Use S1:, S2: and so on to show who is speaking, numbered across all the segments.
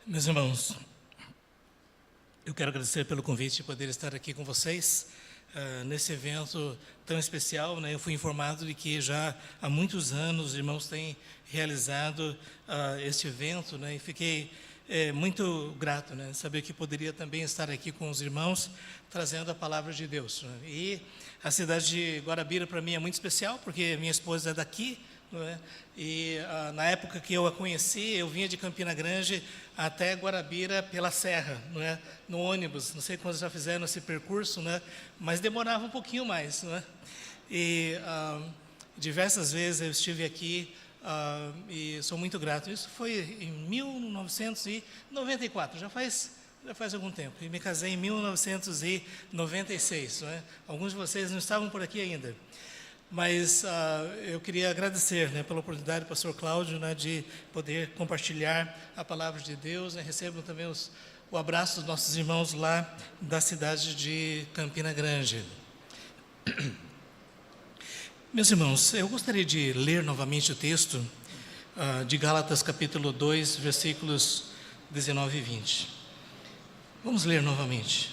S1: Meus irmãos, eu quero agradecer pelo convite de poder estar aqui com vocês nesse evento tão especial, né? Eu fui informado de que já há muitos anos os irmãos têm realizado este evento, né? E fiquei muito grato, né? Saber que poderia também estar aqui com os irmãos trazendo a palavra de Deus, né? E a cidade de Guarabira para mim é muito especial porque minha esposa é daqui, não é? E na época que eu a conheci, eu vinha de Campina Grande até Guarabira pela serra, não é? No ônibus. Não sei quantos já fizeram esse percurso, né? Mas demorava um pouquinho mais, não é? E diversas vezes eu estive aqui e sou muito grato. Isso foi em 1994, já faz algum tempo. E me casei em 1996, não é? Alguns de vocês não estavam por aqui ainda. Mas eu queria agradecer, né, pela oportunidade do pastor Cláudio, né, de poder compartilhar a palavra de Deus, né. Recebam também o abraço dos nossos irmãos lá da cidade de Campina Grande. Meus irmãos, eu gostaria de ler novamente o texto de Gálatas capítulo 2, versículos 19 e 20. Vamos ler novamente.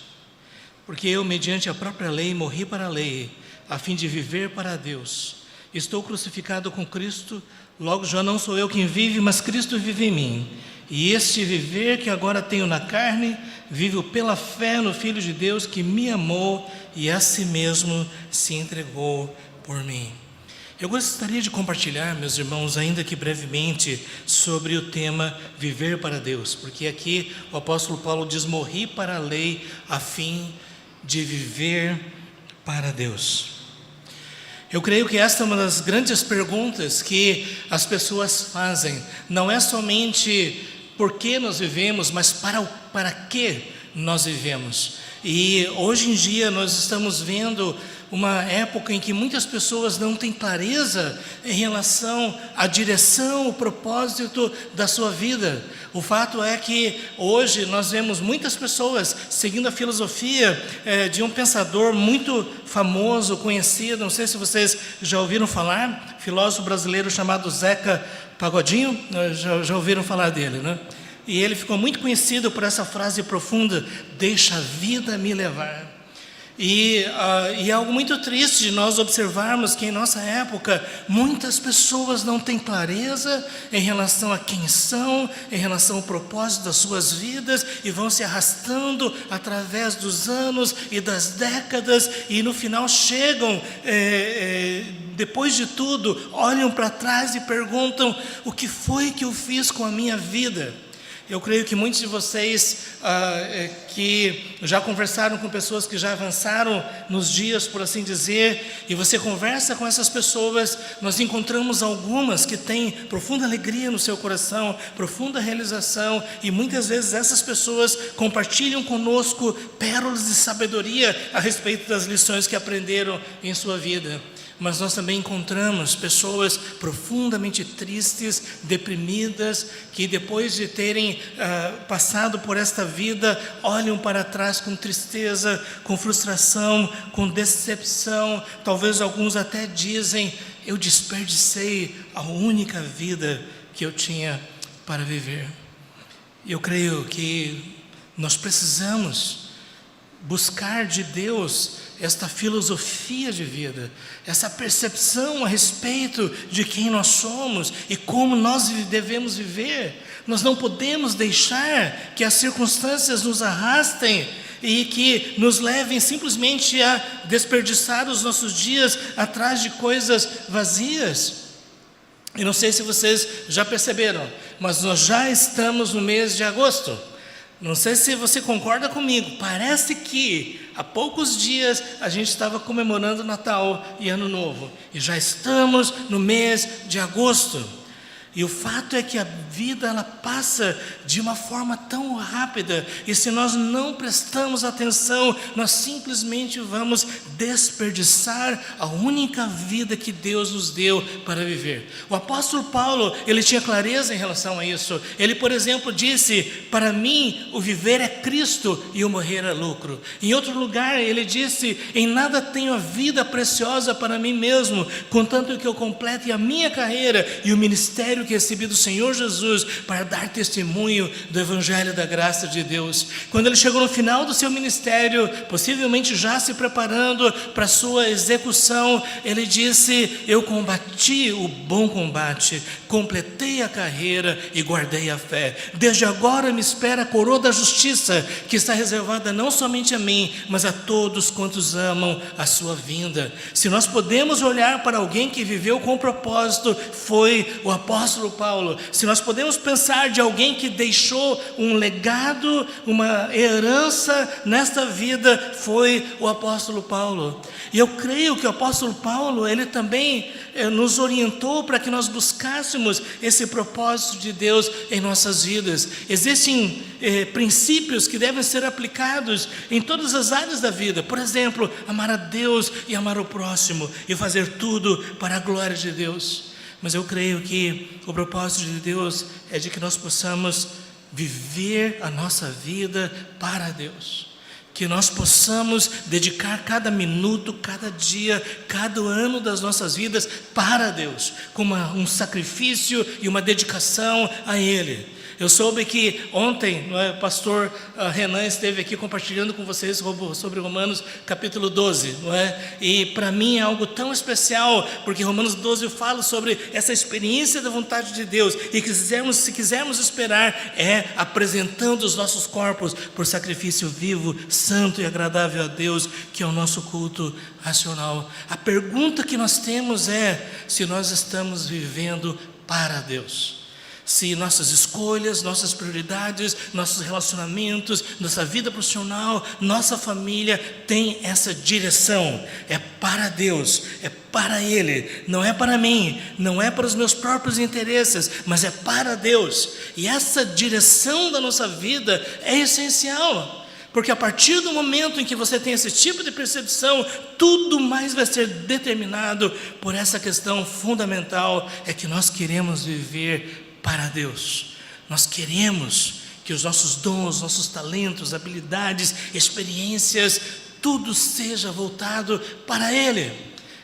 S1: Porque eu, mediante a própria lei, morri para a lei, a fim de viver para Deus. Estou crucificado com Cristo, logo já não sou eu quem vive, mas Cristo vive em mim. E este viver que agora tenho na carne, vivo pela fé no Filho de Deus que me amou e a si mesmo se entregou por mim. Eu gostaria de compartilhar, meus irmãos, ainda que brevemente, sobre o tema viver para Deus, porque aqui o apóstolo Paulo diz: morri para a lei a fim de viver para Deus. Eu creio que esta é uma das grandes perguntas que as pessoas fazem. Não é somente por que nós vivemos, mas para que nós vivemos. E hoje em dia nós estamos vendo uma época em que muitas pessoas não têm clareza em relação à direção, o propósito da sua vida. O fato é que hoje nós vemos muitas pessoas seguindo a filosofia de um pensador muito famoso, conhecido, não sei se vocês já ouviram falar, filósofo brasileiro chamado Zeca Pagodinho, já ouviram falar dele, né? E ele ficou muito conhecido por essa frase profunda: deixa a vida me levar. E é algo muito triste de nós observarmos que em nossa época muitas pessoas não têm clareza em relação a quem são, em relação ao propósito das suas vidas, e vão se arrastando através dos anos e das décadas, e no final chegam, depois de tudo, olham para trás e perguntam: o que foi que eu fiz com a minha vida? Eu creio que muitos de vocês que já conversaram com pessoas que já avançaram nos dias, por assim dizer, e você conversa com essas pessoas, nós encontramos algumas que têm profunda alegria no seu coração, profunda realização, e muitas vezes essas pessoas compartilham conosco pérolas de sabedoria a respeito das lições que aprenderam em sua vida. Mas nós também encontramos pessoas profundamente tristes, deprimidas, que depois de terem passado por esta vida, olham para trás com tristeza, com frustração, com decepção. Talvez alguns até dizem: eu desperdicei a única vida que eu tinha para viver. Eu creio que nós precisamos buscar de Deus esta filosofia de vida, essa percepção a respeito de quem nós somos e como nós devemos viver. Nós não podemos deixar que as circunstâncias nos arrastem e que nos levem simplesmente a desperdiçar os nossos dias atrás de coisas vazias. E não sei se vocês já perceberam, mas nós já estamos no mês de agosto. Não sei se você concorda comigo, parece que há poucos dias a gente estava comemorando Natal e Ano Novo, e já estamos no mês de agosto. E o fato é que a vida ela passa de uma forma tão rápida, e se nós não prestamos atenção, nós simplesmente vamos desperdiçar a única vida que Deus nos deu para viver. O apóstolo Paulo, ele tinha clareza em relação a isso. Ele, por exemplo, disse: para mim o viver é Cristo e o morrer é lucro. Em outro lugar ele disse: em nada tenho a vida preciosa para mim mesmo, contanto que eu complete a minha carreira e o ministério que recebi do Senhor Jesus para dar testemunho do Evangelho da graça de Deus. Quando ele chegou no final do seu ministério, possivelmente já se preparando para a sua execução, ele disse: eu combati o bom combate, completei a carreira e guardei a fé. Desde agora me espera a coroa da justiça, que está reservada não somente a mim, mas a todos quantos amam a sua vinda. Se nós podemos olhar para alguém que viveu com propósito, foi o apóstolo Paulo. Se nós podemos pensar de alguém que deixou um legado, uma herança nesta vida, foi o apóstolo Paulo. E eu creio que o apóstolo Paulo, ele também nos orientou para que nós buscássemos esse propósito de Deus em nossas vidas. Existem princípios que devem ser aplicados em todas as áreas da vida. Por exemplo, amar a Deus e amar o próximo, e fazer tudo para a glória de Deus. Mas eu creio que o propósito de Deus é de que nós possamos viver a nossa vida para Deus. Que nós possamos dedicar cada minuto, cada dia, cada ano das nossas vidas para Deus, como um sacrifício e uma dedicação a Ele. Eu soube que ontem, o pastor Renan esteve aqui compartilhando com vocês sobre Romanos capítulo 12, não é? E para mim é algo tão especial, porque Romanos 12 fala sobre essa experiência da vontade de Deus, e que se quisermos esperar, é apresentando os nossos corpos por sacrifício vivo, santo e agradável a Deus, que é o nosso culto racional. A pergunta que nós temos é se nós estamos vivendo para Deus. Se nossas escolhas, nossas prioridades, nossos relacionamentos, nossa vida profissional, nossa família tem essa direção. É para Deus, é para Ele, não é para mim, não é para os meus próprios interesses, mas é para Deus. E essa direção da nossa vida é essencial, porque a partir do momento em que você tem esse tipo de percepção, tudo mais vai ser determinado por essa questão fundamental, é que nós queremos viver para Deus. Nós queremos que os nossos dons, nossos talentos, habilidades, experiências, tudo seja voltado para Ele.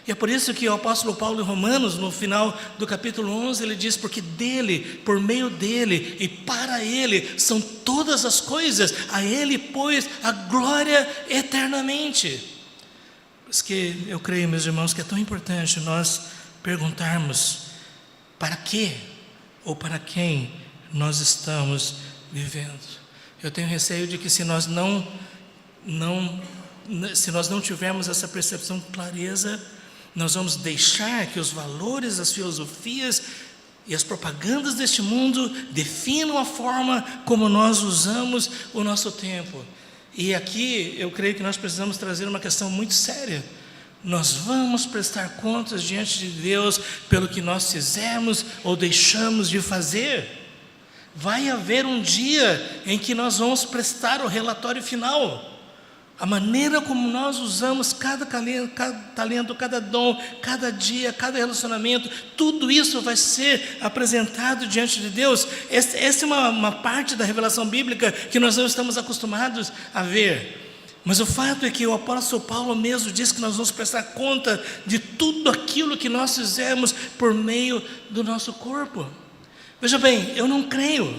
S1: E é por isso que o apóstolo Paulo em Romanos, no final do capítulo 11, ele diz: porque dele, por meio dele e para ele são todas as coisas, a ele, pois, a glória eternamente. Por isso que eu creio, meus irmãos, que é tão importante nós perguntarmos para quê ou para quem nós estamos vivendo. Eu tenho receio de que se nós não tivermos essa percepção com clareza, nós vamos deixar que os valores, as filosofias e as propagandas deste mundo definam a forma como nós usamos o nosso tempo. E aqui eu creio que nós precisamos trazer uma questão muito séria. Nós vamos prestar contas diante de Deus pelo que nós fizemos ou deixamos de fazer. Vai haver um dia em que nós vamos prestar o relatório final. A maneira como nós usamos cada talento, cada dom, cada dia, cada relacionamento, tudo isso vai ser apresentado diante de Deus. Essa é uma parte da revelação bíblica que nós não estamos acostumados a ver. Mas o fato é que o apóstolo Paulo mesmo diz que nós vamos prestar conta de tudo aquilo que nós fizemos por meio do nosso corpo. Veja bem, eu não creio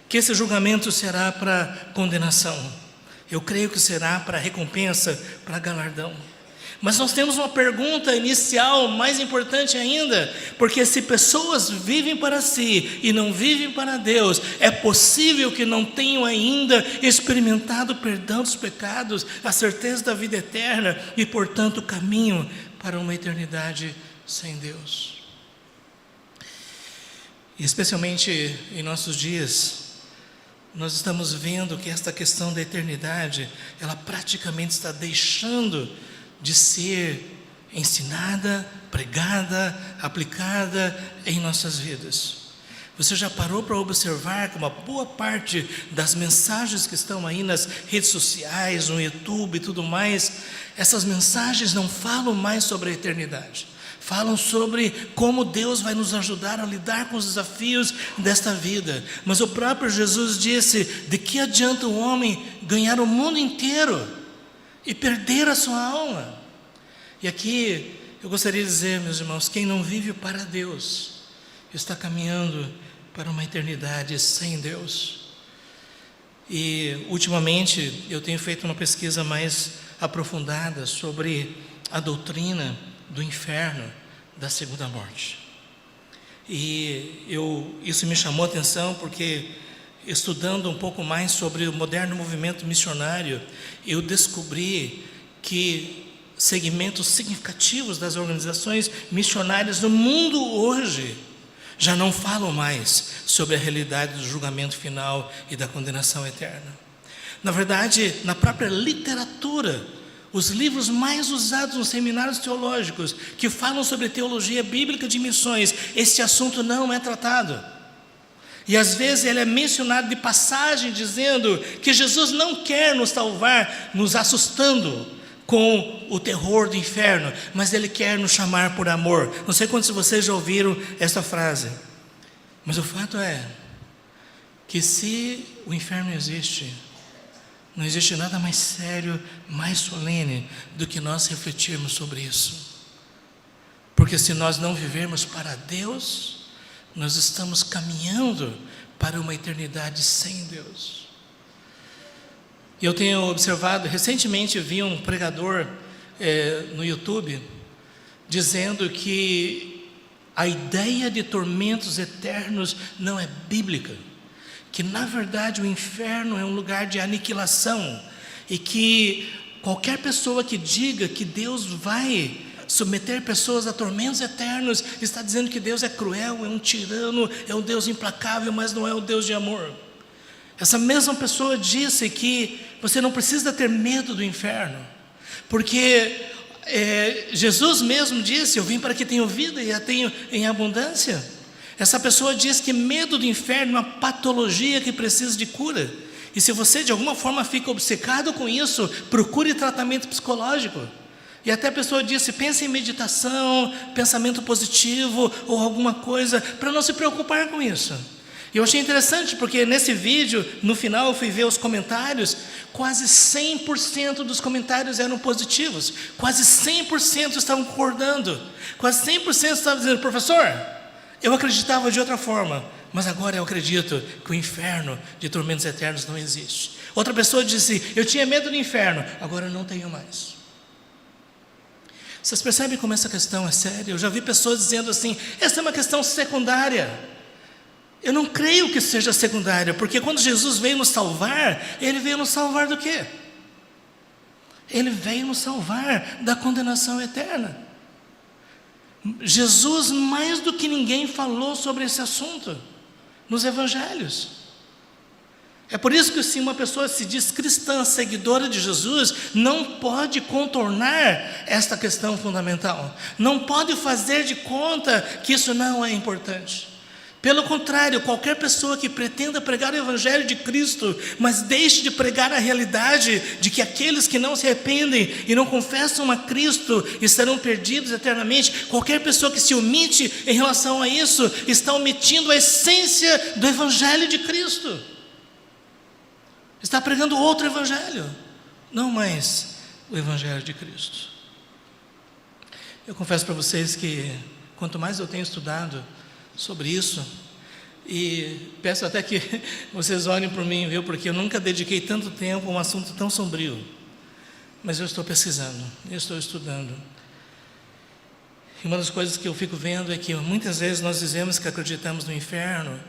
S1: que esse julgamento será para condenação. Eu creio que será para recompensa, para galardão. Mas nós temos uma pergunta inicial mais importante ainda, porque se pessoas vivem para si e não vivem para Deus, é possível que não tenham ainda experimentado o perdão dos pecados, a certeza da vida eterna e, portanto, caminho para uma eternidade sem Deus. E especialmente em nossos dias, nós estamos vendo que esta questão da eternidade, ela praticamente está deixando de ser ensinada, pregada, aplicada em nossas vidas. Você já parou para observar que uma boa parte das mensagens que estão aí nas redes sociais, no YouTube e tudo mais, essas mensagens não falam mais sobre a eternidade. Falam sobre como Deus vai nos ajudar a lidar com os desafios desta vida. Mas o próprio Jesus disse: de que adianta um homem ganhar o mundo inteiro e perder a sua alma? E aqui eu gostaria de dizer, meus irmãos, quem não vive para Deus, está caminhando para uma eternidade sem Deus. E, ultimamente, eu tenho feito uma pesquisa mais aprofundada sobre a doutrina do inferno, da segunda morte. E isso me chamou a atenção porque, estudando um pouco mais sobre o moderno movimento missionário, eu descobri que segmentos significativos das organizações missionárias no mundo hoje já não falam mais sobre a realidade do julgamento final e da condenação eterna. Na verdade, na própria literatura, os livros mais usados nos seminários teológicos, que falam sobre teologia bíblica de missões, este assunto não é tratado. E às vezes ele é mencionado de passagem, dizendo que Jesus não quer nos salvar, nos assustando com o terror do inferno, mas Ele quer nos chamar por amor. Não sei quantos de vocês já ouviram essa frase, mas o fato é que se o inferno existe, não existe nada mais sério, mais solene do que nós refletirmos sobre isso. Porque se nós não vivermos para Deus, nós estamos caminhando para uma eternidade sem Deus. E eu tenho observado, recentemente vi um pregador no YouTube dizendo que a ideia de tormentos eternos não é bíblica, que na verdade o inferno é um lugar de aniquilação, e que qualquer pessoa que diga que Deus vai submeter pessoas a tormentos eternos está dizendo que Deus é cruel, é um tirano, é um Deus implacável, mas não é um Deus de amor. Essa mesma pessoa disse que você não precisa ter medo do inferno, porque Jesus mesmo disse: eu vim para que tenham vida e a tenham em abundância. Essa pessoa diz que medo do inferno é uma patologia que precisa de cura. E se você de alguma forma fica obcecado com isso, procure tratamento psicológico. E até a pessoa disse: pense em meditação, pensamento positivo ou alguma coisa, para não se preocupar com isso. E eu achei interessante porque nesse vídeo, no final eu fui ver os comentários, quase 100% dos comentários eram positivos, quase 100% estavam concordando, quase 100% estavam dizendo: professor, eu acreditava de outra forma, mas agora eu acredito que o inferno de tormentos eternos não existe. Outra pessoa disse: eu tinha medo do inferno, agora eu não tenho mais. Vocês percebem como essa questão é séria? Eu já vi pessoas dizendo assim: essa é uma questão secundária. Eu não creio que seja secundária, porque quando Jesus veio nos salvar, Ele veio nos salvar do quê? Ele veio nos salvar da condenação eterna. Jesus, mais do que ninguém, falou sobre esse assunto nos evangelhos. É por isso que, se uma pessoa se diz cristã, seguidora de Jesus, não pode contornar esta questão fundamental, não pode fazer de conta que isso não é importante. Pelo contrário, qualquer pessoa que pretenda pregar o Evangelho de Cristo, mas deixe de pregar a realidade de que aqueles que não se arrependem e não confessam a Cristo estarão perdidos eternamente, qualquer pessoa que se omite em relação a isso, está omitindo a essência do Evangelho de Cristo. Está pregando outro Evangelho, não mais o Evangelho de Cristo. Eu confesso para vocês que quanto mais eu tenho estudado sobre isso, e peço até que vocês olhem por mim, viu? Porque eu nunca dediquei tanto tempo a um assunto tão sombrio, mas eu estou pesquisando, eu estou estudando, e uma das coisas que eu fico vendo é que muitas vezes nós dizemos que acreditamos no inferno,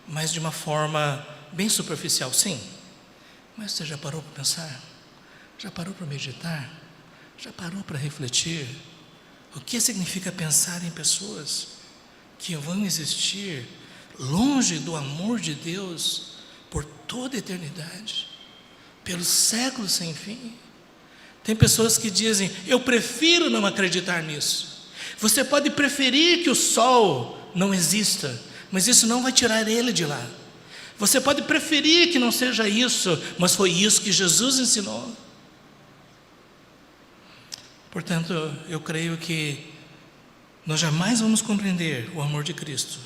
S1: mas de uma forma bem superficial. Sim, mas você já parou para pensar? Já parou para meditar? Já parou para refletir? O que significa pensar em pessoas que vão existir longe do amor de Deus por toda a eternidade, pelos séculos sem fim? Tem pessoas que dizem: eu prefiro não acreditar nisso. Você pode preferir que o sol não exista, mas isso não vai tirar ele de lá. Você pode preferir que não seja isso, mas foi isso que Jesus ensinou. Portanto, eu creio que nós jamais vamos compreender o amor de Cristo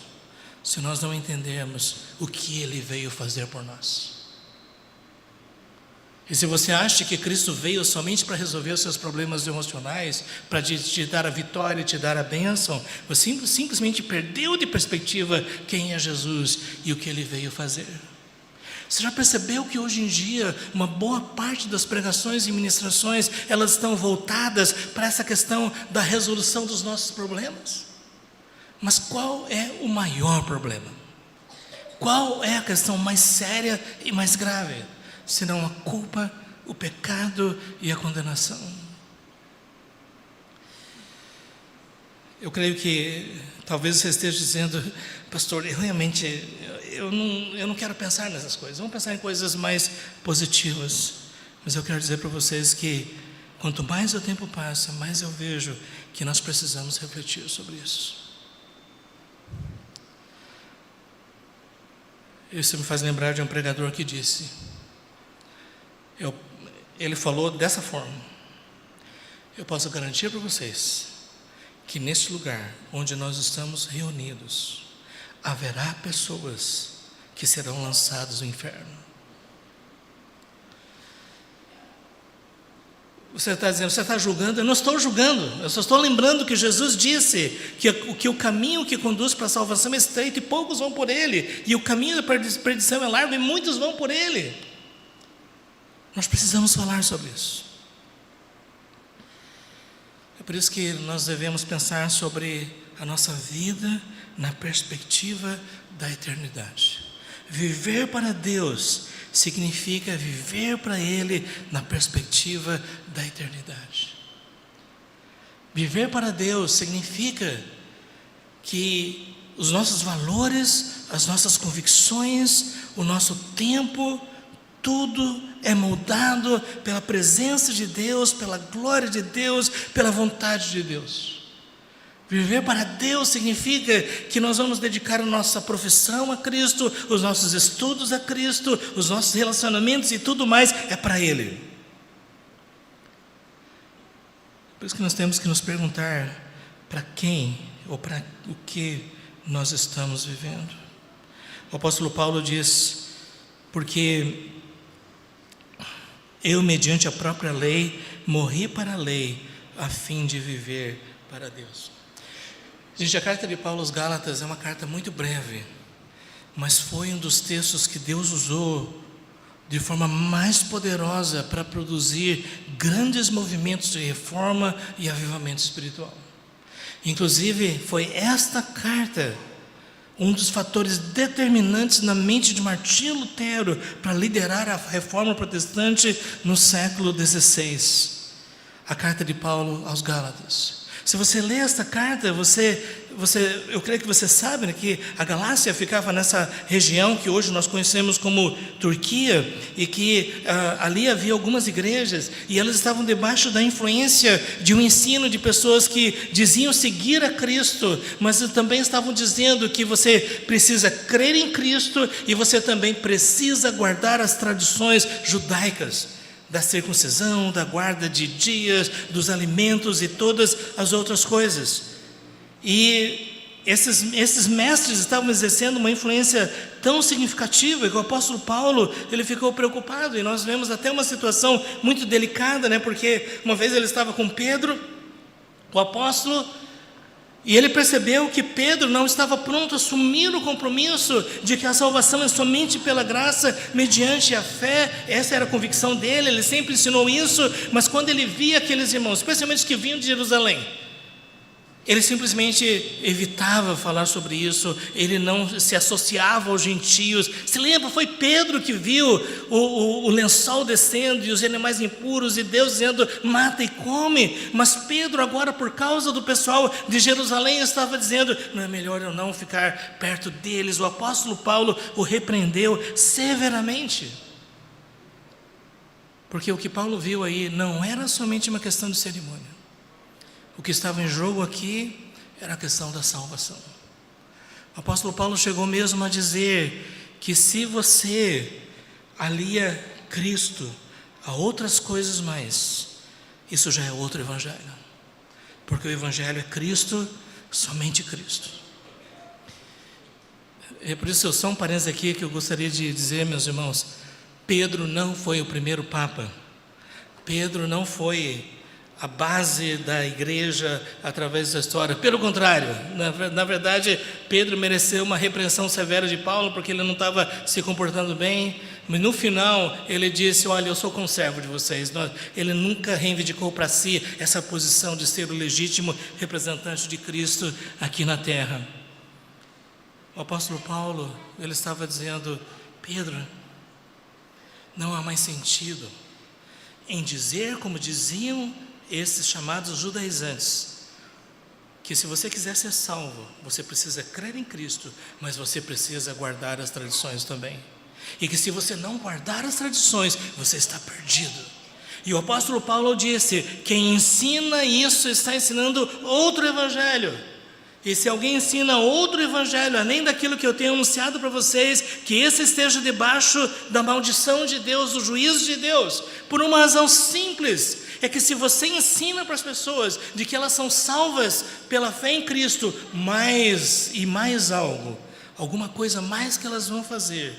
S1: se nós não entendermos o que Ele veio fazer por nós. E se você acha que Cristo veio somente para resolver os seus problemas emocionais, para te dar a vitória, te dar a bênção, você simplesmente perdeu de perspectiva quem é Jesus e o que Ele veio fazer. Você já percebeu que hoje em dia, uma boa parte das pregações e ministrações, elas estão voltadas para essa questão da resolução dos nossos problemas? Mas qual é o maior problema? Qual é a questão mais séria e mais grave? Senão a culpa, o pecado e a condenação. Eu creio que talvez você esteja dizendo, pastor, eu não quero pensar nessas coisas, vamos pensar em coisas mais positivas. Mas eu quero dizer para vocês que quanto mais o tempo passa, mais eu vejo que nós precisamos refletir sobre isso. Isso me faz lembrar de um pregador que disse, ele falou dessa forma: eu posso garantir para vocês que neste lugar onde nós estamos reunidos, haverá pessoas que serão lançadas no inferno. Você está dizendo, você está julgando? Eu não estou julgando, eu só estou lembrando que Jesus disse que o caminho que conduz para a salvação é estreito e poucos vão por ele, e o caminho da perdição é largo e muitos vão por ele. Nós precisamos falar sobre isso. É por isso que nós devemos pensar sobre a nossa vida na perspectiva da eternidade. Viver para Deus significa viver para Ele na perspectiva da eternidade. Viver para Deus significa que os nossos valores, as nossas convicções, o nosso tempo, tudo é moldado pela presença de Deus, pela glória de Deus, pela vontade de Deus. Viver para Deus significa que nós vamos dedicar a nossa profissão a Cristo, os nossos estudos a Cristo, os nossos relacionamentos e tudo mais é para Ele. Por isso que nós temos que nos perguntar para quem ou para o que nós estamos vivendo. O apóstolo Paulo diz, porque eu, mediante a própria lei, morri para a lei, a fim de viver para Deus. Gente, a carta de Paulo aos Gálatas é uma carta muito breve, mas foi um dos textos que Deus usou de forma mais poderosa para produzir grandes movimentos de reforma e avivamento espiritual. Inclusive, foi esta carta um dos fatores determinantes na mente de Martinho Lutero para liderar a reforma protestante no século XVI. A carta de Paulo aos Gálatas. Se você lê esta carta, eu creio que você sabe, né, que a Galácia ficava nessa região que hoje nós conhecemos como Turquia, e que ali havia algumas igrejas, e elas estavam debaixo da influência de um ensino de pessoas que diziam seguir a Cristo, mas também estavam dizendo que você precisa crer em Cristo, e você também precisa guardar as tradições judaicas, da circuncisão, da guarda de dias, dos alimentos e todas as outras coisas. E esses mestres estavam exercendo uma influência tão significativa que o apóstolo Paulo, ele ficou preocupado, e nós vemos até uma situação muito delicada, né? Porque uma vez ele estava com Pedro, o apóstolo, e ele percebeu que Pedro não estava pronto a assumir o compromisso de que a salvação é somente pela graça, mediante a fé. Essa era a convicção dele, ele sempre ensinou isso, mas quando ele via aqueles irmãos, especialmente os que vinham de Jerusalém, ele simplesmente evitava falar sobre isso, ele não se associava aos gentios. Se lembra, foi Pedro que viu o lençol descendo e os animais impuros, e Deus dizendo, mata e come. Mas Pedro agora, por causa do pessoal de Jerusalém, estava dizendo, não é melhor eu não ficar perto deles. O apóstolo Paulo o repreendeu severamente, porque o que Paulo viu aí não era somente uma questão de cerimônia. O que estava em jogo aqui era a questão da salvação. O apóstolo Paulo chegou mesmo a dizer que se você alia Cristo a outras coisas mais, isso já é outro evangelho. Porque o evangelho é Cristo, somente Cristo. É por isso, só um parênteses aqui que eu gostaria de dizer, meus irmãos. Pedro não foi o primeiro Papa. Pedro não foi a base da igreja através da história. Pelo contrário, na verdade, Pedro mereceu uma repreensão severa de Paulo, porque ele não estava se comportando bem. Mas no final, ele disse: olha, eu sou conservo de vocês. Ele nunca reivindicou para si essa posição de ser o legítimo representante de Cristo aqui na terra. O apóstolo Paulo, ele estava dizendo: Pedro, não há mais sentido em dizer, como diziam esses chamados judaizantes, que se você quiser ser salvo, você precisa crer em Cristo, mas você precisa guardar as tradições também. E que se você não guardar as tradições, você está perdido. E o apóstolo Paulo disse: quem ensina isso está ensinando outro evangelho. E se alguém ensina outro evangelho, além daquilo que eu tenho anunciado para vocês, que esse esteja debaixo da maldição de Deus, do juízo de Deus, por uma razão simples, é que se você ensina para as pessoas de que elas são salvas pela fé em Cristo, mais algo, alguma coisa mais que elas vão fazer,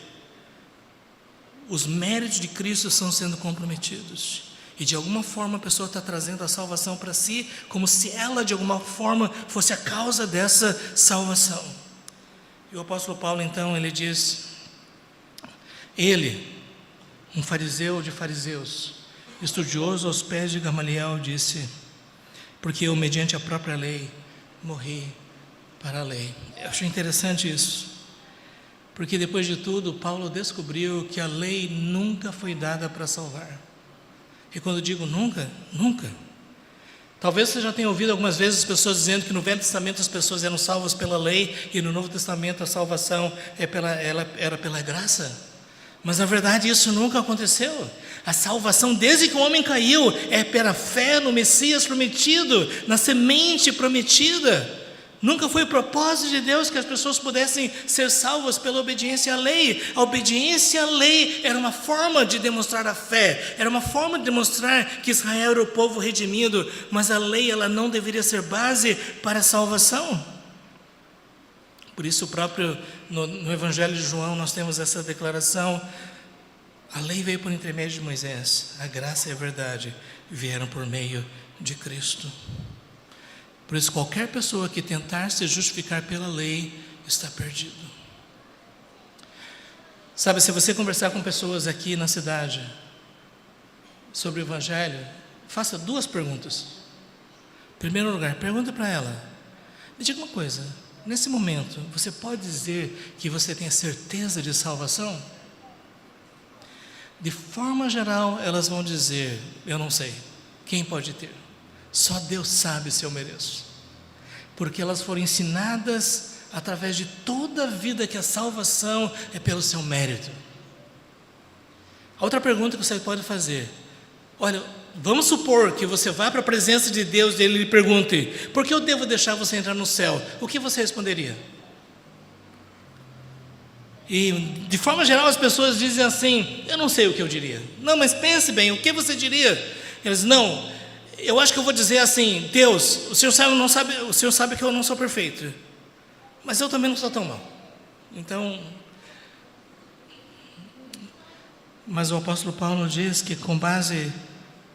S1: os méritos de Cristo estão sendo comprometidos. E de alguma forma a pessoa está trazendo a salvação para si, como se ela de alguma forma fosse a causa dessa salvação. E o apóstolo Paulo então, ele diz, ele, um fariseu de fariseus, estudioso aos pés de Gamaliel, disse: porque eu, mediante a própria lei, morri para a lei. Eu acho interessante isso, porque depois de tudo, Paulo descobriu que a lei nunca foi dada para salvar. E quando eu digo nunca, nunca. Talvez você já tenha ouvido algumas vezes as pessoas dizendo que no Velho Testamento as pessoas eram salvas pela lei e no Novo Testamento a salvação era pela graça. Mas na verdade isso nunca aconteceu. A salvação, desde que o homem caiu, é pela fé no Messias prometido, na semente prometida. Nunca foi o propósito de Deus que as pessoas pudessem ser salvas pela obediência à lei. A obediência à lei era uma forma de demonstrar a fé, era uma forma de demonstrar que Israel era o povo redimido, mas a lei, ela não deveria ser base para a salvação. Por isso, no Evangelho de João, nós temos essa declaração: a lei veio por intermédio de Moisés, a graça e a verdade vieram por meio de Cristo. Por isso, qualquer pessoa que tentar se justificar pela lei está perdido. Sabe, se você conversar com pessoas aqui na cidade sobre o Evangelho, faça 2 perguntas. Em primeiro lugar, pergunta para ela: me diga uma coisa, nesse momento, você pode dizer que você tem a certeza de salvação? De forma geral, elas vão dizer: eu não sei. Quem pode ter? Só Deus sabe se eu mereço. Porque elas foram ensinadas através de toda a vida que a salvação é pelo seu mérito. A outra pergunta que você pode fazer: olha, vamos supor que você vá para a presença de Deus e Ele lhe pergunte: por que eu devo deixar você entrar no céu? O que você responderia? E de forma geral as pessoas dizem assim: eu não sei o que eu diria. Não, mas pense bem, o que você diria? Eles: não, eu acho que eu vou dizer assim: Deus, o Senhor sabe que eu não sou perfeito, mas eu também não sou tão mal. Então, mas o apóstolo Paulo diz que com base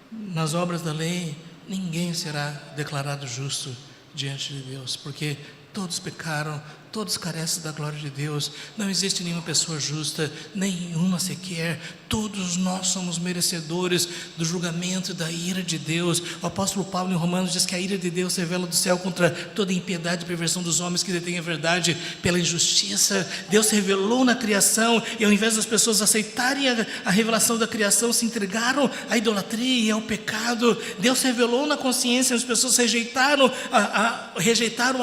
S1: nas obras da lei, ninguém será declarado justo diante de Deus, porque todos pecaram, todos carecem da glória de Deus. Não existe nenhuma pessoa justa, nenhuma sequer. Todos nós somos merecedores do julgamento e da ira de Deus. O apóstolo Paulo em Romanos diz que a ira de Deus se revela do céu contra toda impiedade e perversão dos homens que detêm a verdade pela injustiça. Deus se revelou na criação, e ao invés das pessoas aceitarem a revelação da criação, se entregaram à idolatria e ao pecado. Deus se revelou na consciência, as pessoas rejeitaram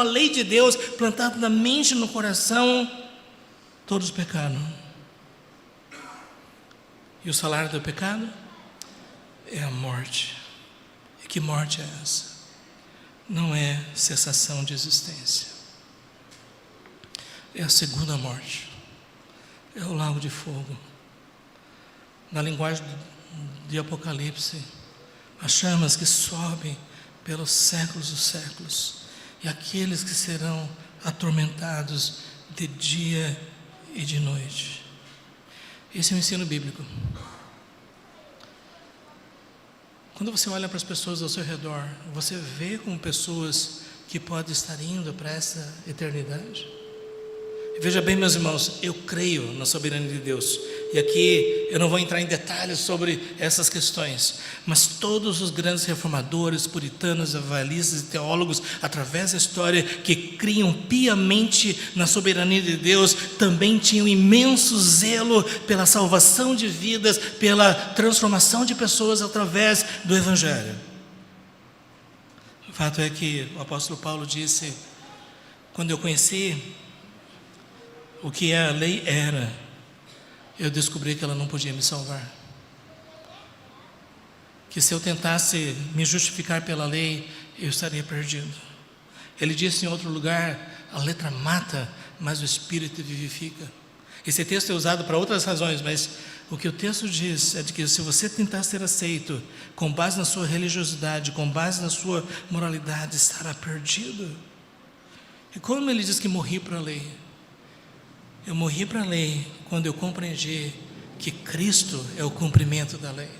S1: a lei de Deus plantada na mente, no coração. Todos pecaram. E o salário do pecado é a morte. E que morte é essa? Não é cessação de existência. É a segunda morte. É o lago de fogo. Na linguagem de Apocalipse, as chamas que sobem pelos séculos dos séculos, e aqueles que serão atormentados de dia e de noite. Esse é o ensino bíblico. Quando você olha para as pessoas ao seu redor, você vê como pessoas que podem estar indo para essa eternidade? Veja bem, meus irmãos, eu creio na soberania de Deus. E aqui eu não vou entrar em detalhes sobre essas questões, mas todos os grandes reformadores, puritanos, avalistas e teólogos, através da história, que criam piamente na soberania de Deus, também tinham imenso zelo pela salvação de vidas, pela transformação de pessoas através do Evangelho. O fato é que o apóstolo Paulo disse: quando eu conheci o que a lei era, eu descobri que ela não podia me salvar. Que se eu tentasse me justificar pela lei, eu estaria perdido. Ele disse em outro lugar: a letra mata, mas o Espírito vivifica. Esse texto é usado para outras razões, mas o que o texto diz é de que se você tentar ser aceito com base na sua religiosidade, com base na sua moralidade, estará perdido. E como ele diz que morri para a lei? Eu morri para a lei quando eu compreendi que Cristo é o cumprimento da lei,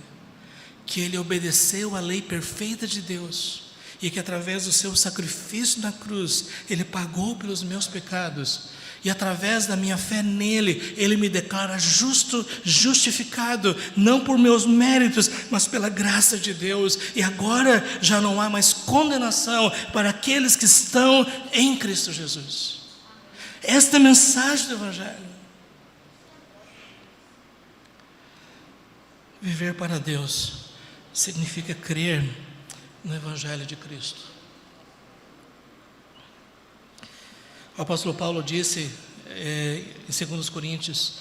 S1: que Ele obedeceu à lei perfeita de Deus e que através do seu sacrifício na cruz, Ele pagou pelos meus pecados, e através da minha fé nele, Ele me declara justo, justificado, não por meus méritos, mas pela graça de Deus, e agora já não há mais condenação para aqueles que estão em Cristo Jesus. Esta é a mensagem do Evangelho. Viver para Deus significa crer no Evangelho de Cristo. O apóstolo Paulo disse em 2 Coríntios,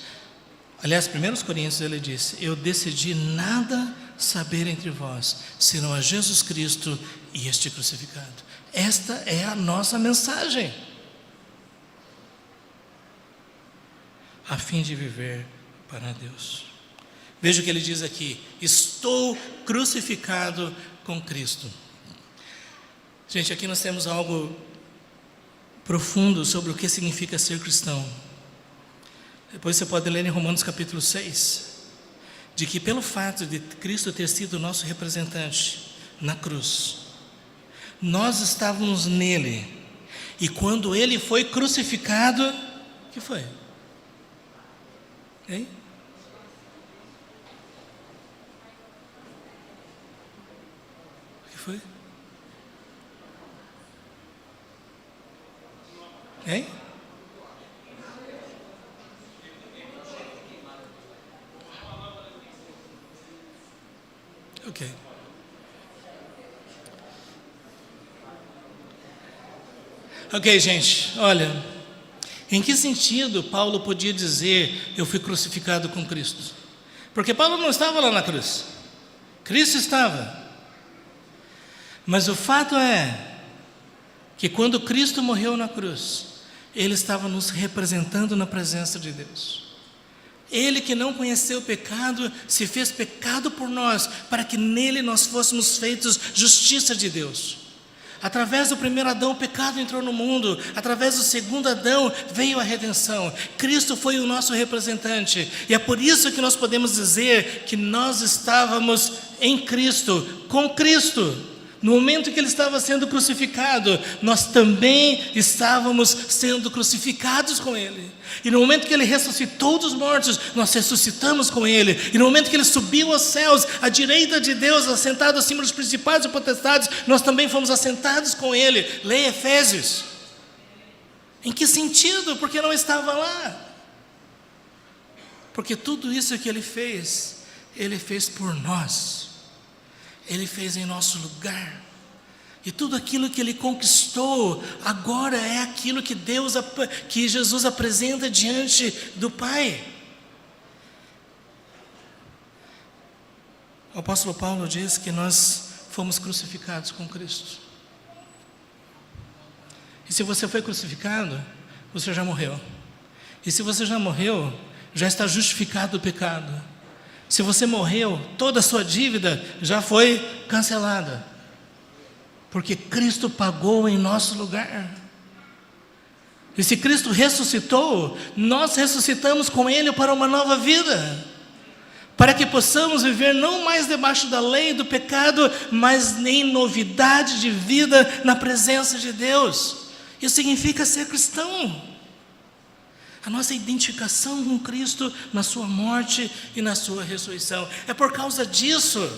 S1: aliás, 1 Coríntios, ele disse: eu decidi nada saber entre vós, senão a Jesus Cristo e este crucificado. Esta é a nossa mensagem, a fim de viver para Deus. Veja o que ele diz aqui: estou crucificado com Cristo. Gente, aqui nós temos algo profundo sobre o que significa ser cristão. Depois você pode ler em Romanos capítulo 6, de que pelo fato de Cristo ter sido nosso representante na cruz, nós estávamos nele, e quando ele foi crucificado, o que foi? Hein? O que foi? Hein? Ok. Ok, gente, olha, em que sentido Paulo podia dizer: eu fui crucificado com Cristo? Porque Paulo não estava lá na cruz, Cristo estava. Mas o fato é que quando Cristo morreu na cruz, Ele estava nos representando na presença de Deus. Ele que não conheceu o pecado, se fez pecado por nós, para que nele nós fôssemos feitos justiça de Deus. Através do primeiro Adão, o pecado entrou no mundo. Através do segundo Adão, veio a redenção. Cristo foi o nosso representante. E é por isso que nós podemos dizer que nós estávamos em Cristo, com Cristo. No momento que Ele estava sendo crucificado, nós também estávamos sendo crucificados com Ele. E no momento que Ele ressuscitou dos mortos, nós ressuscitamos com Ele. E no momento que Ele subiu aos céus, à direita de Deus, assentado acima dos principados e potestades, nós também fomos assentados com Ele. Leia Efésios. Em que sentido? Porque não estava lá. Porque tudo isso que Ele fez por nós. Ele fez em nosso lugar. E tudo aquilo que Ele conquistou, agora é aquilo que Jesus apresenta diante do Pai. O apóstolo Paulo diz que nós fomos crucificados com Cristo. E se você foi crucificado, você já morreu. E se você já morreu, já está justificado do pecado. Se você morreu, toda a sua dívida já foi cancelada, porque Cristo pagou em nosso lugar. E se Cristo ressuscitou, nós ressuscitamos com Ele para uma nova vida, para que possamos viver não mais debaixo da lei do pecado, mas em novidade de vida na presença de Deus. Isso significa ser cristão. A nossa identificação com Cristo na sua morte e na sua ressurreição. É por causa disso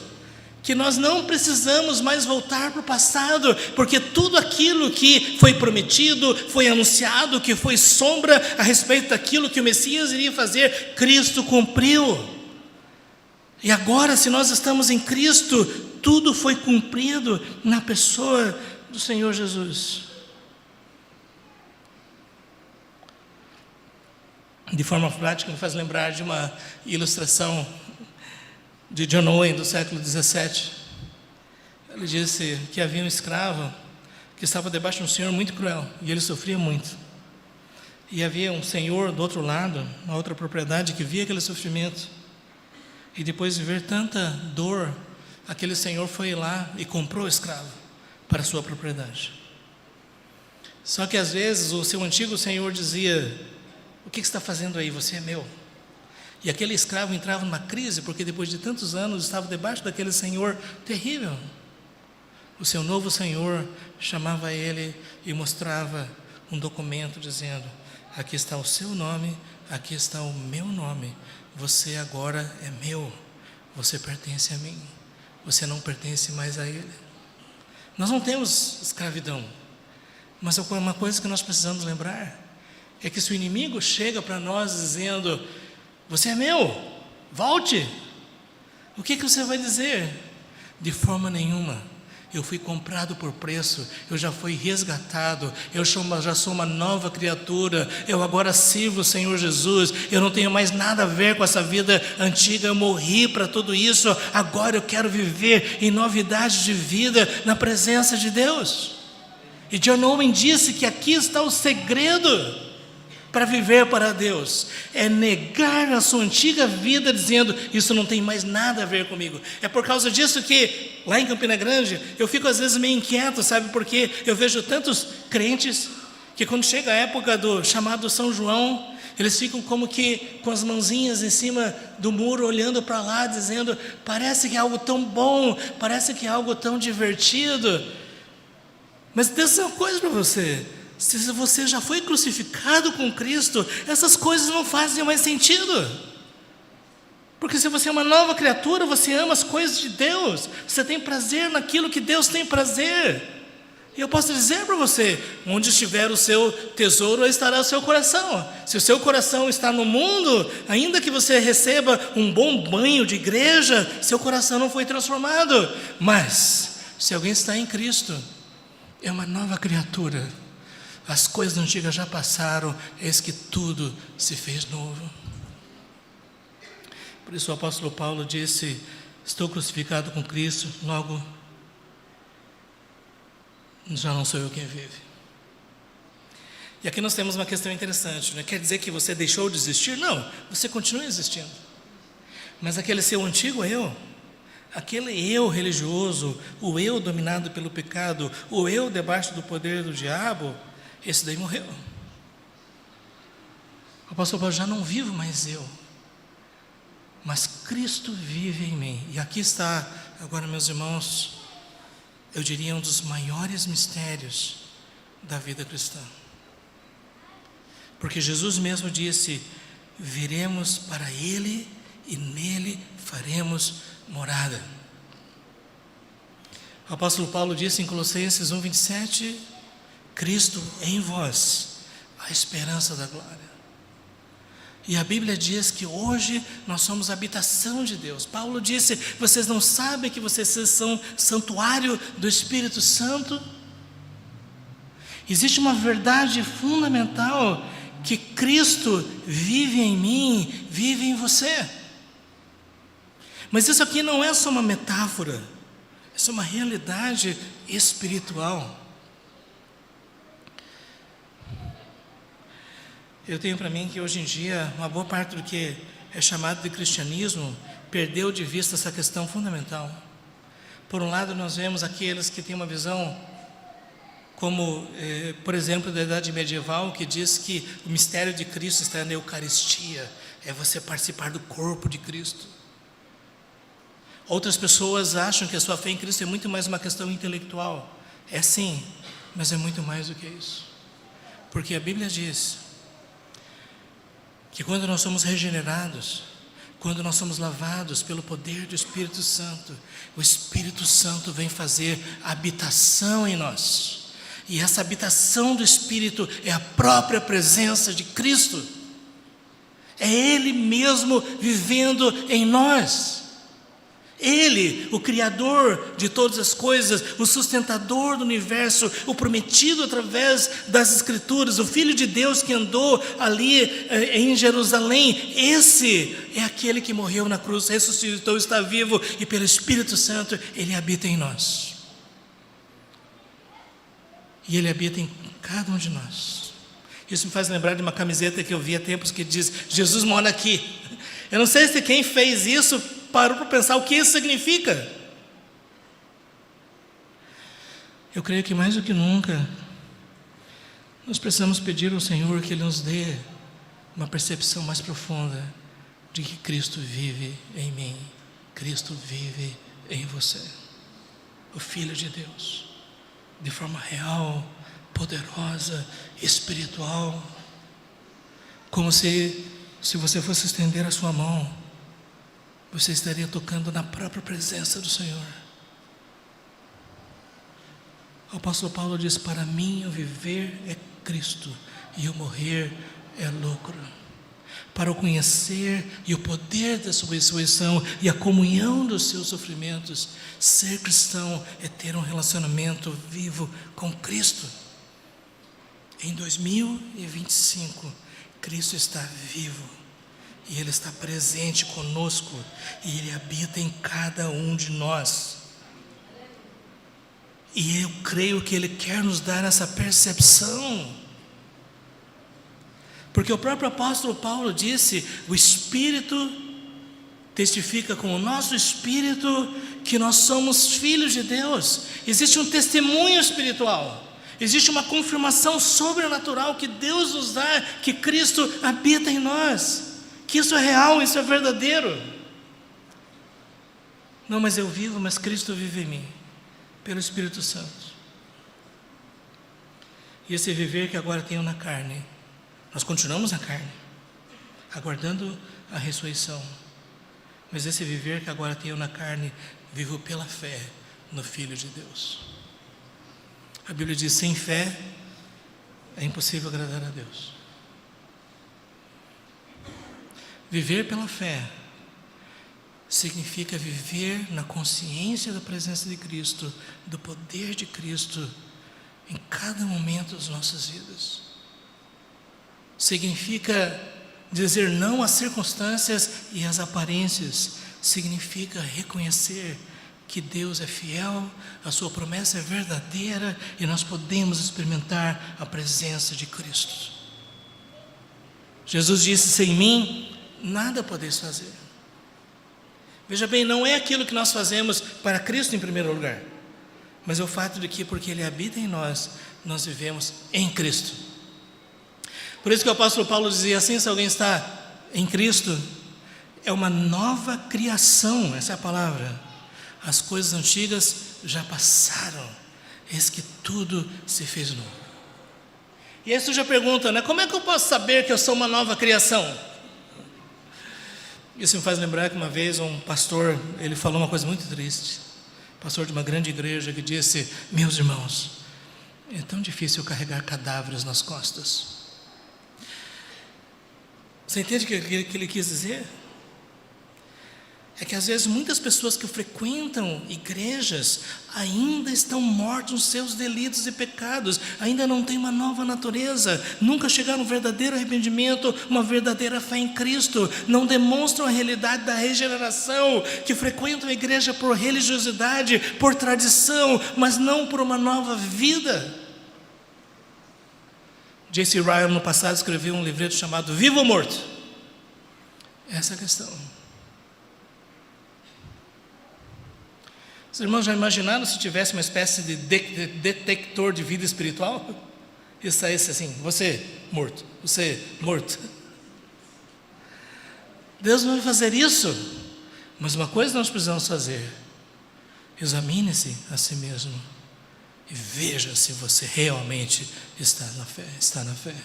S1: que nós não precisamos mais voltar para o passado, porque tudo aquilo que foi prometido, foi anunciado, que foi sombra a respeito daquilo que o Messias iria fazer, Cristo cumpriu. E agora, se nós estamos em Cristo, tudo foi cumprido na pessoa do Senhor Jesus. De forma prática, me faz lembrar de uma ilustração de John Owen, do século 17. Ele disse que havia um escravo que estava debaixo de um senhor muito cruel, e ele sofria muito. E havia um senhor do outro lado, na outra propriedade, que via aquele sofrimento. E depois de ver tanta dor, aquele senhor foi lá e comprou o escravo para a sua propriedade. Só que às vezes o seu antigo senhor dizia: o que você está fazendo aí? Você é meu. E aquele escravo entrava numa crise, porque depois de tantos anos estava debaixo daquele senhor terrível. O seu novo senhor chamava ele e mostrava um documento dizendo: aqui está o seu nome, aqui está o meu nome. Você agora é meu, você pertence a mim, você não pertence mais a ele. Nós não temos escravidão, mas uma coisa que nós precisamos lembrar é que se o inimigo chega para nós dizendo: você é meu, volte, o que você vai dizer? De forma nenhuma. Eu fui comprado por preço, eu já fui resgatado, eu já sou uma nova criatura, eu agora sirvo o Senhor Jesus, eu não tenho mais nada a ver com essa vida antiga, eu morri para tudo isso, agora eu quero viver em novidade de vida na presença de Deus. E John Owen disse que aqui está o segredo para viver para Deus, é negar a sua antiga vida dizendo: isso não tem mais nada a ver comigo. É por causa disso que lá em Campina Grande eu fico às vezes meio inquieto, sabe? Porque eu vejo tantos crentes que quando chega a época do chamado São João, eles ficam como que com as mãozinhas em cima do muro, olhando para lá, dizendo: parece que é algo tão bom, parece que é algo tão divertido. Mas deixa uma coisa para você: se você já foi crucificado com Cristo, essas coisas não fazem mais sentido. Porque se você é uma nova criatura, você ama as coisas de Deus, você tem prazer naquilo que Deus tem prazer. E eu posso dizer para você: onde estiver o seu tesouro, aí estará o seu coração. Se o seu coração está no mundo, ainda que você receba um bom banho de igreja, seu coração não foi transformado. Mas se alguém está em Cristo, é uma nova criatura. As coisas antigas já passaram, eis que tudo se fez novo. Por isso o apóstolo Paulo disse: estou crucificado com Cristo, logo já não sou eu quem vive. E aqui nós temos uma questão interessante, né? Quer dizer que você deixou de existir? Não, você continua existindo. Mas aquele seu antigo eu, aquele eu religioso, o eu dominado pelo pecado, o eu debaixo do poder do diabo, esse daí morreu. O apóstolo Paulo: já não vivo mais eu, mas Cristo vive em mim. E aqui está agora, meus irmãos, eu diria um dos maiores mistérios da vida cristã. Porque Jesus mesmo disse: viremos para Ele e nele faremos morada. O apóstolo Paulo disse em Colossenses 1:27: Cristo em vós, a esperança da glória. E a Bíblia diz que hoje nós somos a habitação de Deus. Paulo disse: vocês não sabem que vocês são santuário do Espírito Santo? Existe uma verdade fundamental, que Cristo vive em mim, vive em você. Mas isso aqui não é só uma metáfora, isso é uma realidade espiritual. Eu tenho para mim que hoje em dia, uma boa parte do que é chamado de cristianismo perdeu de vista essa questão fundamental. Por um lado, nós vemos aqueles que têm uma visão como, por exemplo, da Idade Medieval, que diz que o mistério de Cristo está na Eucaristia, é você participar do corpo de Cristo. Outras pessoas acham que a sua fé em Cristo é muito mais uma questão intelectual. É sim, mas é muito mais do que isso. Porque a Bíblia diz que quando nós somos regenerados, quando nós somos lavados pelo poder do Espírito Santo, o Espírito Santo vem fazer habitação em nós. E essa habitação do Espírito é a própria presença de Cristo. É Ele mesmo vivendo em nós. Ele, o Criador de todas as coisas, o sustentador do universo, o prometido através das Escrituras, o Filho de Deus que andou ali em Jerusalém, esse é aquele que morreu na cruz, ressuscitou, está vivo e pelo Espírito Santo Ele habita em nós. E Ele habita em cada um de nós. Isso me faz lembrar de uma camiseta que eu vi há tempos que diz: Jesus mora aqui. Eu não sei se quem fez isso parou para pensar o que isso significa. Eu creio que mais do que nunca nós precisamos pedir ao Senhor que Ele nos dê uma percepção mais profunda de que Cristo vive em mim, Cristo vive em você, o Filho de Deus, de forma real, poderosa, espiritual, como se você fosse estender a sua mão, você estaria tocando na própria presença do Senhor. O apóstolo Paulo diz: para mim o viver é Cristo e o morrer é lucro. Para o conhecer e o poder da sua ressurreição e a comunhão dos seus sofrimentos, ser cristão é ter um relacionamento vivo com Cristo. Em 2025, Cristo está vivo e Ele está presente conosco e Ele habita em cada um de nós. E eu creio que Ele quer nos dar essa percepção, porque o próprio apóstolo Paulo disse: o Espírito testifica com o nosso espírito que nós somos filhos de Deus. Existe um testemunho espiritual, existe uma confirmação sobrenatural que Deus nos dá, que Cristo habita em nós, que isso é real, isso é verdadeiro. Não, mas eu vivo, mas Cristo vive em mim, pelo Espírito Santo. E esse viver que agora tenho na carne, nós continuamos na carne, aguardando a ressurreição, mas esse viver que agora tenho na carne, vivo pela fé no Filho de Deus. A Bíblia diz: sem fé é impossível agradar a Deus. Viver pela fé significa viver na consciência da presença de Cristo, do poder de Cristo em cada momento das nossas vidas. Significa dizer não às circunstâncias e às aparências. Significa reconhecer que Deus é fiel, a sua promessa é verdadeira e nós podemos experimentar a presença de Cristo. Jesus disse: sem mim nada podeis fazer. Veja bem, não é aquilo que nós fazemos para Cristo em primeiro lugar, mas é o fato de que, porque Ele habita em nós, nós vivemos em Cristo. Por isso que o apóstolo Paulo dizia assim: se alguém está em Cristo, é uma nova criação, essa é a palavra. As coisas antigas já passaram, eis que tudo se fez novo. E aí você já pergunta, né? Como é que eu posso saber que eu sou uma nova criação? Isso me faz lembrar que uma vez um pastor, ele falou uma coisa muito triste. Pastor de uma grande igreja, que disse: meus irmãos, é tão difícil carregar cadáveres nas costas. Você entende o que ele quis dizer? É que às vezes muitas pessoas que frequentam igrejas ainda estão mortos nos seus delitos e pecados, ainda não têm uma nova natureza, nunca chegaram a um verdadeiro arrependimento, uma verdadeira fé em Cristo, não demonstram a realidade da regeneração, que frequentam a igreja por religiosidade, por tradição, mas não por uma nova vida. J.C. Ryle no passado escreveu um livreto chamado Vivo ou Morto? Essa é a questão. Os irmãos já imaginaram se tivesse uma espécie de detector de vida espiritual? E saísse assim, você morto, você morto. Deus não vai fazer isso. Mas uma coisa nós precisamos fazer: examine-se a si mesmo e veja se você realmente está na fé.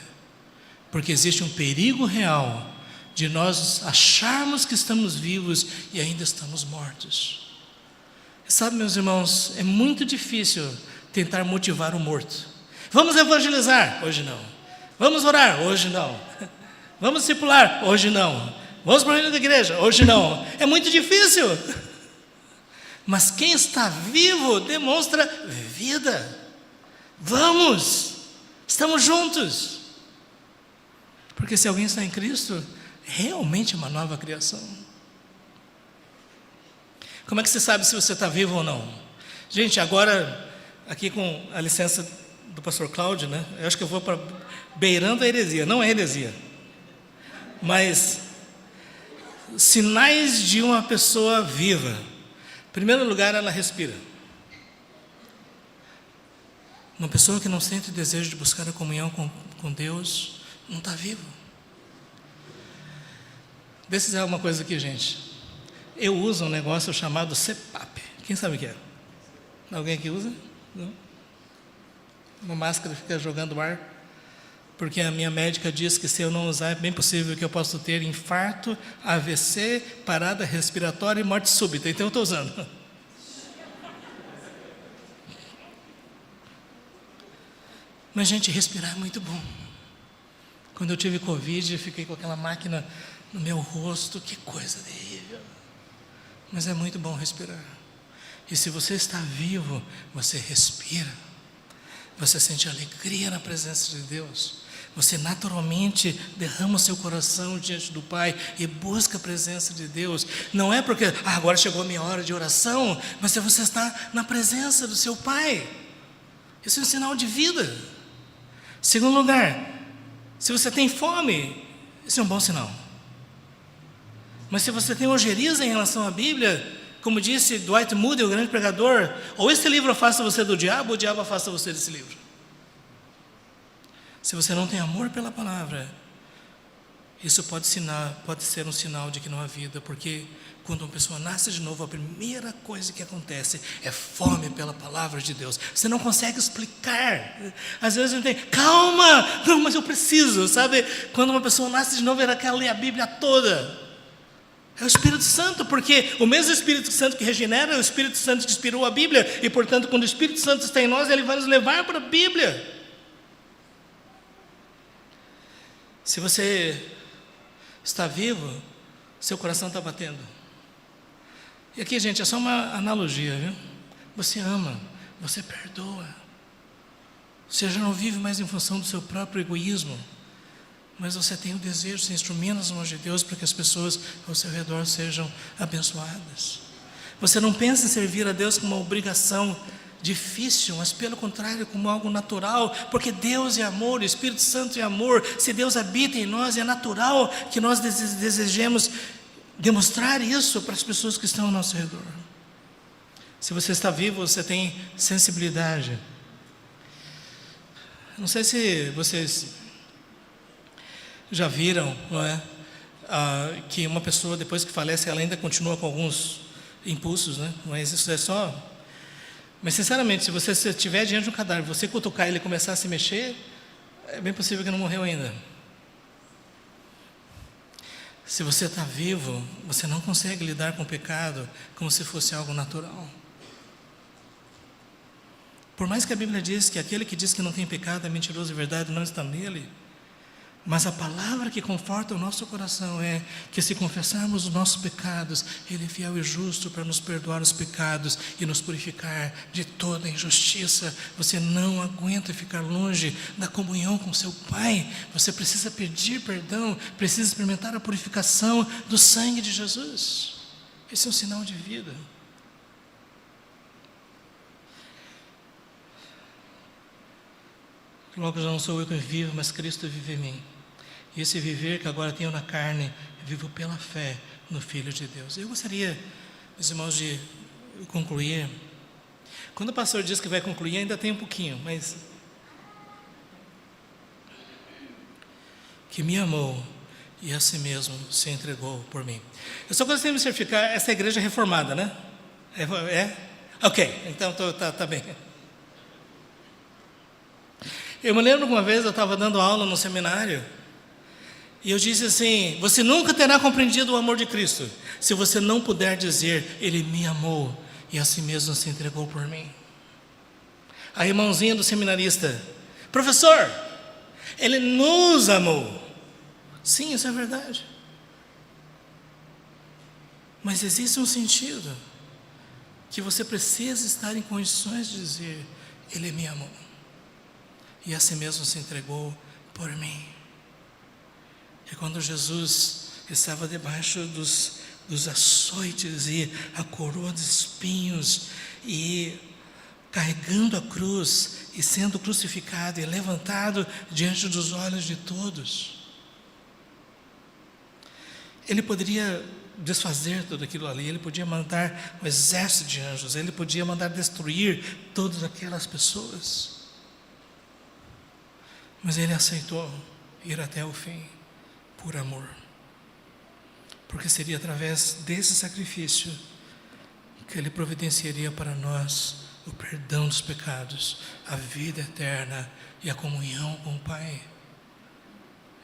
S1: Porque existe um perigo real de nós acharmos que estamos vivos e ainda estamos mortos. Sabe, meus irmãos, é muito difícil tentar motivar o morto. Vamos evangelizar? Hoje não. Vamos orar? Hoje não. Vamos discipular? Hoje não. Vamos para a reunião da igreja? Hoje não. É muito difícil. Mas quem está vivo demonstra vida. Vamos! Estamos juntos. Porque se alguém está em Cristo, realmente é uma nova criação. Como é que você sabe se você está vivo ou não? Gente, agora, aqui com a licença do pastor Cláudio, né? Eu acho que eu vou para beirando a heresia. Não é heresia. Mas sinais de uma pessoa viva. Em primeiro lugar, ela respira. Uma pessoa que não sente desejo de buscar a comunhão com Deus, não está viva. Deixa eu dizer uma coisa aqui, gente. Eu uso um negócio chamado CPAP. Quem sabe o que é? Alguém aqui usa? Não? Uma máscara que fica jogando ar. Porque a minha médica diz que se eu não usar, é bem possível que eu possa ter infarto, AVC, parada respiratória e morte súbita. Então eu estou usando. Mas, gente, respirar é muito bom. Quando eu tive Covid, eu fiquei com aquela máquina no meu rosto. Que coisa terrível. Mas é muito bom respirar. E se você está vivo, você respira. Você sente alegria na presença de Deus. Você naturalmente derrama o seu coração diante do Pai e busca a presença de Deus. Não é porque agora chegou a minha hora de oração, mas se você está na presença do seu Pai. Isso é um sinal de vida. Segundo lugar, se você tem fome, isso é um bom sinal. Mas se você tem ojeriza em relação à Bíblia, como disse Dwight Moody, o grande pregador, ou esse livro afasta você do diabo, ou o diabo afasta você desse livro. Se você não tem amor pela palavra, isso pode ser um sinal de que não há vida, porque quando uma pessoa nasce de novo, a primeira coisa que acontece é fome pela palavra de Deus. Você não consegue explicar. Às vezes a gente tem, calma, não, mas eu preciso, sabe? Quando uma pessoa nasce de novo, ela quer ler a Bíblia toda. É o Espírito Santo, porque o mesmo Espírito Santo que regenera é o Espírito Santo que inspirou a Bíblia, e portanto, quando o Espírito Santo está em nós, ele vai nos levar para a Bíblia. Se você está vivo, seu coração está batendo. E aqui, gente, é só uma analogia, viu? Você ama, você perdoa. Você já não vive mais em função do seu próprio egoísmo, mas você tem o desejo de ser instrumento nas mãos de Deus para que as pessoas ao seu redor sejam abençoadas. Você não pensa em servir a Deus como uma obrigação difícil, mas pelo contrário, como algo natural, porque Deus é amor, o Espírito Santo é amor. Se Deus habita em nós, é natural que nós desejemos demonstrar isso para as pessoas que estão ao nosso redor. Se você está vivo, você tem sensibilidade. Não sei se vocês já viram, não é? Que uma pessoa, depois que falece, ela ainda continua com alguns impulsos, né? Mas isso é só... Mas, sinceramente, se você estiver diante de um cadáver, você cutucar ele e começar a se mexer, é bem possível que não morreu ainda. Se você está vivo, você não consegue lidar com o pecado como se fosse algo natural. Por mais que a Bíblia diz que aquele que diz que não tem pecado é mentiroso e verdade não está nele, mas a palavra que conforta o nosso coração é que se confessarmos os nossos pecados, Ele é fiel e justo para nos perdoar os pecados e nos purificar de toda injustiça. Você não aguenta ficar longe da comunhão com seu Pai. Você precisa pedir perdão, precisa experimentar a purificação do sangue de Jesus. Esse é um sinal de vida. Logo já não sou eu que vivo, mas Cristo vive em mim. E esse viver que agora tenho na carne, vivo pela fé no Filho de Deus. Eu gostaria, meus irmãos, de concluir. Quando o pastor diz que vai concluir, ainda tem um pouquinho, mas que me amou e a si mesmo se entregou por mim. Eu só gostaria de certificar, essa igreja é reformada, né? É? Ok, então tá bem. Eu me lembro que uma vez eu estava dando aula no seminário e eu disse assim: você nunca terá compreendido o amor de Cristo se você não puder dizer, Ele me amou e a si mesmo se entregou por mim. A irmãozinha do seminarista: professor, Ele nos amou. Sim, isso é verdade. Mas existe um sentido que você precisa estar em condições de dizer, Ele me amou e a si mesmo se entregou por mim. E quando Jesus estava debaixo dos açoites e a coroa de espinhos, e carregando a cruz, e sendo crucificado e levantado diante dos olhos de todos, Ele poderia desfazer tudo aquilo ali, Ele podia mandar um exército de anjos, Ele podia mandar destruir todas aquelas pessoas, mas Ele aceitou ir até o fim, por amor, porque seria através desse sacrifício que Ele providenciaria para nós o perdão dos pecados, a vida eterna e a comunhão com o Pai.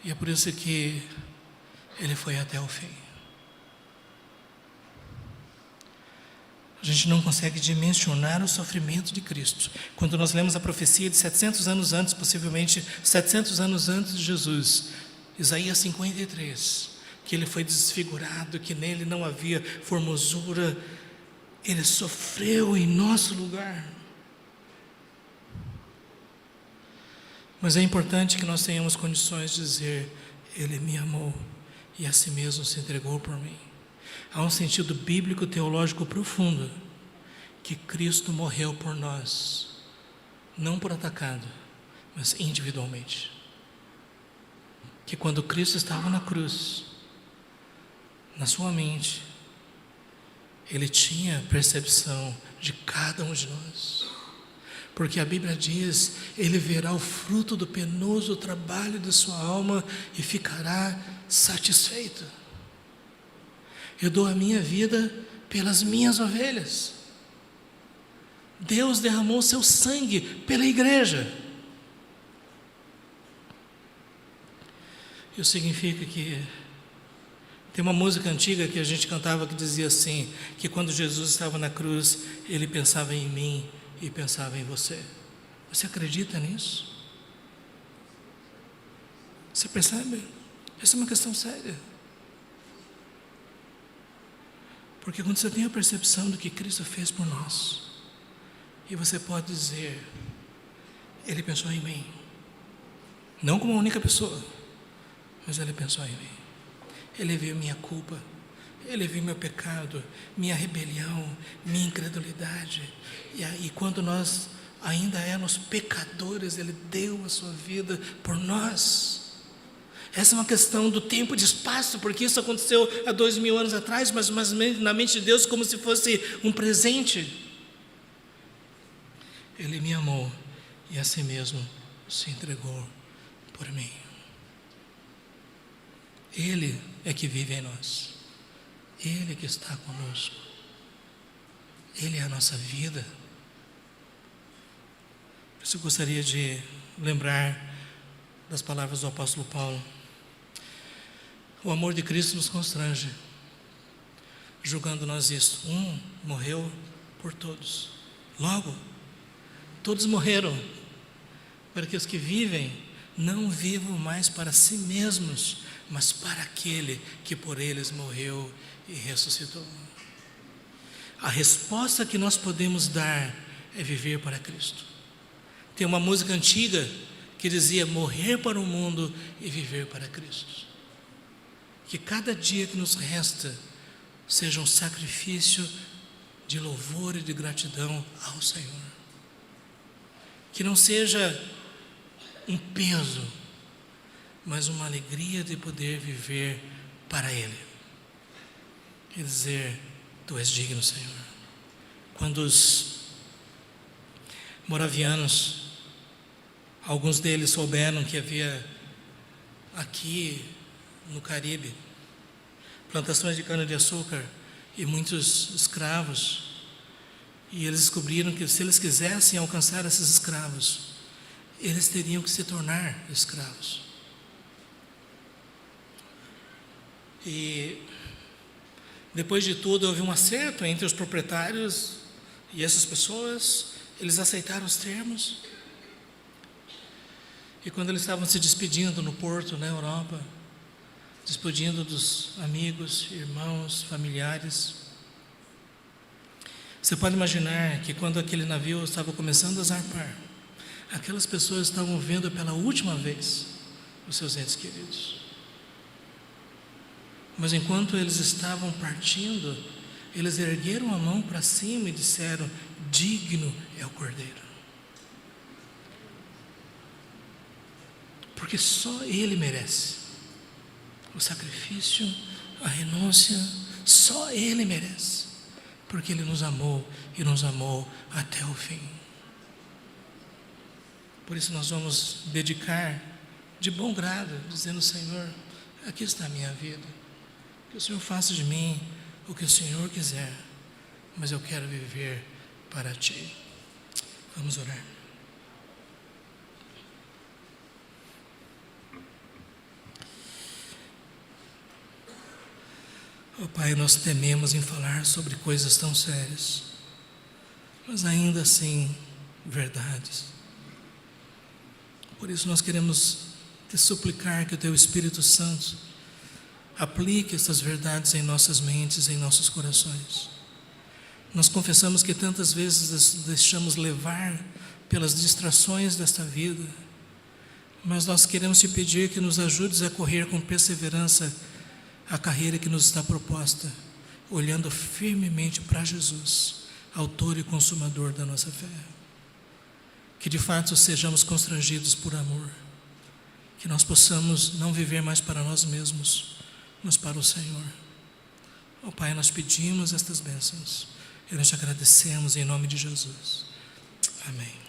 S1: E é por isso que Ele foi até o fim. A gente não consegue dimensionar o sofrimento de Cristo. Quando nós lemos a profecia de 700 anos antes, possivelmente 700 anos antes de Jesus, Isaías 53, que Ele foi desfigurado, que nele não havia formosura, Ele sofreu em nosso lugar. Mas é importante que nós tenhamos condições de dizer, Ele me amou e a si mesmo se entregou por mim. Há um sentido bíblico teológico profundo, que Cristo morreu por nós, não por atacado, mas individualmente. Que quando Cristo estava na cruz, na sua mente, Ele tinha percepção de cada um de nós. Porque a Bíblia diz, Ele verá o fruto do penoso trabalho de sua alma e ficará satisfeito. Eu dou a minha vida pelas minhas ovelhas. Deus derramou seu sangue pela igreja. Isso significa que tem uma música antiga que a gente cantava que dizia assim, que quando Jesus estava na cruz, Ele pensava em mim e pensava em você. Você acredita nisso? Você percebe? Essa é uma questão séria. Porque quando você tem a percepção do que Cristo fez por nós, e você pode dizer, Ele pensou em mim, não como a única pessoa, mas Ele pensou em mim. Ele viu minha culpa, Ele viu meu pecado, minha rebelião, minha incredulidade, e quando nós ainda éramos pecadores, Ele deu a sua vida por nós. Essa é uma questão do tempo e de espaço, porque isso aconteceu há 2000 anos atrás, mas na mente de Deus como se fosse um presente. Ele me amou e a si mesmo se entregou por mim. Ele é que vive em nós, Ele é que está conosco, Ele é a nossa vida. Por isso eu gostaria de lembrar das palavras do apóstolo Paulo. O amor de Cristo nos constrange, julgando nós isto: um morreu por todos, logo todos morreram, para que os que vivem não vivam mais para si mesmos, mas para aquele que por eles morreu e ressuscitou. A resposta que nós podemos dar é viver para Cristo. Tem uma música antiga que dizia: morrer para o mundo e viver para Cristo. Que cada dia que nos resta seja um sacrifício de louvor e de gratidão ao Senhor. Que não seja um peso, mas uma alegria de poder viver para Ele. E dizer: Tu és digno, Senhor. quando os moravianos, alguns deles souberam que havia aqui no Caribe plantações de cana-de-açúcar e muitos escravos, e eles descobriram que se eles quisessem alcançar esses escravos, eles teriam que se tornar escravos. E depois de tudo houve um acerto entre os proprietários e essas pessoas, eles aceitaram os termos. E quando eles estavam se despedindo no porto, na Europa, despedindo dos amigos, irmãos, familiares, você pode imaginar que quando aquele navio estava começando a zarpar, aquelas pessoas estavam vendo pela última vez os seus entes queridos. Mas enquanto eles estavam partindo, eles ergueram a mão para cima e disseram: digno é o Cordeiro. Porque só Ele merece o sacrifício, a renúncia, só Ele merece. Porque Ele nos amou e nos amou até o fim. Por isso nós vamos dedicar de bom grado, dizendo: Senhor, aqui está a minha vida. Que o Senhor faça de mim o que o Senhor quiser, mas eu quero viver para Ti. Vamos orar. Oh Pai, nós tememos em falar sobre coisas tão sérias, mas ainda assim verdades. Por isso nós queremos te suplicar que o Teu Espírito Santo aplique essas verdades em nossas mentes, em nossos corações. Nós confessamos que tantas vezes deixamos levar pelas distrações desta vida, mas nós queremos te pedir que nos ajudes a correr com perseverança a carreira que nos está proposta, olhando firmemente para Jesus, autor e consumador da nossa fé. Que de fato sejamos constrangidos por amor, que nós possamos não viver mais para nós mesmos, mas para o Senhor. Ó Pai, nós pedimos estas bênçãos e nós te agradecemos em nome de Jesus. Amém.